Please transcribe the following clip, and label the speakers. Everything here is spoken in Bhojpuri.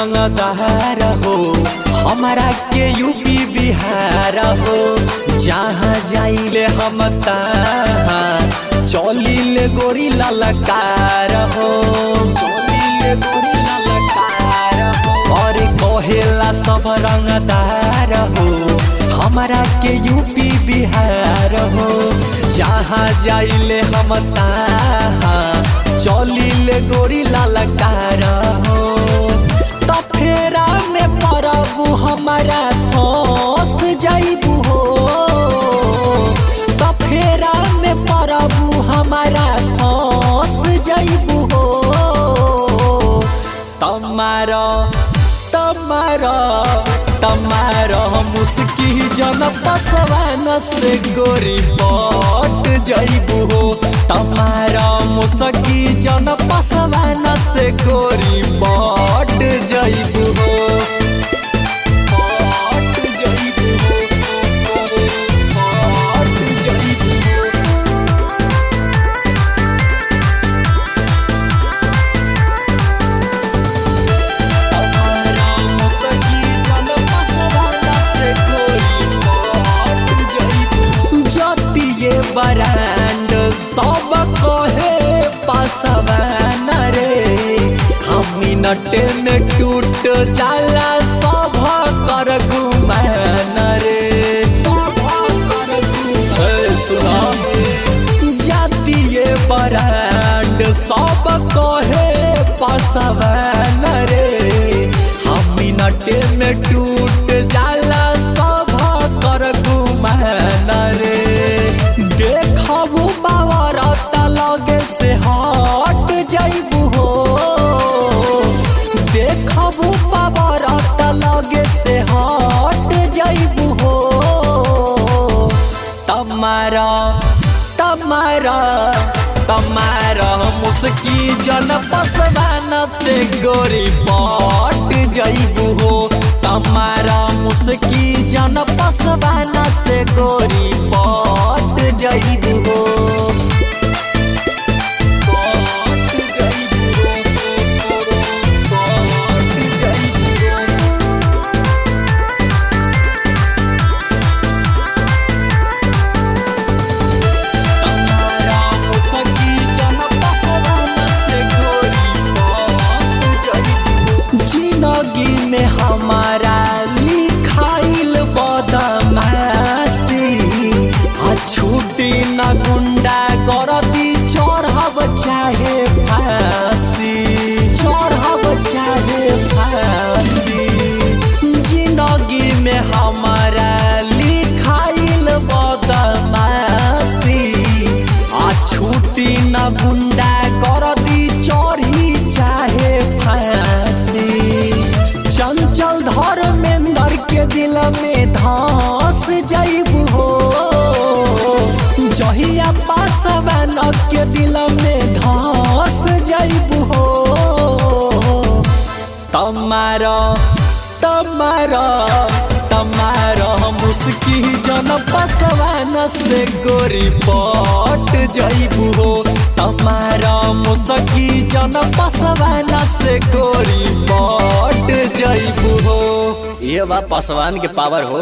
Speaker 1: रंगदार हो, हमारा के यूपी बिहार हो। जहाँ जाइले हम तहाँ चलिले गोरी ललकार हो, चलिले गोरी ललकार हो। और कहेला सब रंगदार हो, हमारा के यूपी बिहार हो। जहाँ जाइले हम तहाँ चलिले गोरी ललकार हो। तो फेरा में परबू हमारा फंस जाइबू हो, तो फेरा में परबू हमारा फंस जाइबू हो। तमारा तमारा तमारा मुस्की जन पसवान से गोरी पट जाइबू हो। तमारा मुस्की जन पसवान से गोरी पट जाइबू हो, पट जाइबू हो, पट जाइबू हो। तमारा मुस्की जन पसवान से गोरी पट जाइबू। जतिये बरांड सब कहे पासवान रे, हम मिनट में टूट जाला सब कर गुमान रे, सब कर गुमान। सुना जातिये बरांड सब कहे पासवान रे, हम मिनट में टूट जाला सब कर गुमान रे। देखबू पावर लगे से हट जाइबू हो, देखबू पावर लगे से हट जाइबू हो। तमारा तमारा तमारा मुस्की जन पसवान से गोरी पट जाइबू हो। तमारा मुस्की जन पसवान से गोरी पट जाइबू हो। जिंदगी में हमारा लिखाइल बदमाशी, छुट्टी न गुंडा करती चढ़ब चाहे फांसी, चढ़ब चाहे फांसी। जिंदगी में हमारा लिखाइल बदमाशी, छुट्टी न गुंडा करती चढ़ी चाहे फांसी। चंचल धर्मेंद्र के दिल में धस जाइबू हो, जहिया पासवान के दिल में धस जाइबू हो। तमारा तमारा तमारा मुस्की जन पसवान से गोरी पट जाइबू हो। तमारा मुस्की जन पसवान से गोरी पट जाइबू हो। ये बा पसवान के पावर हो।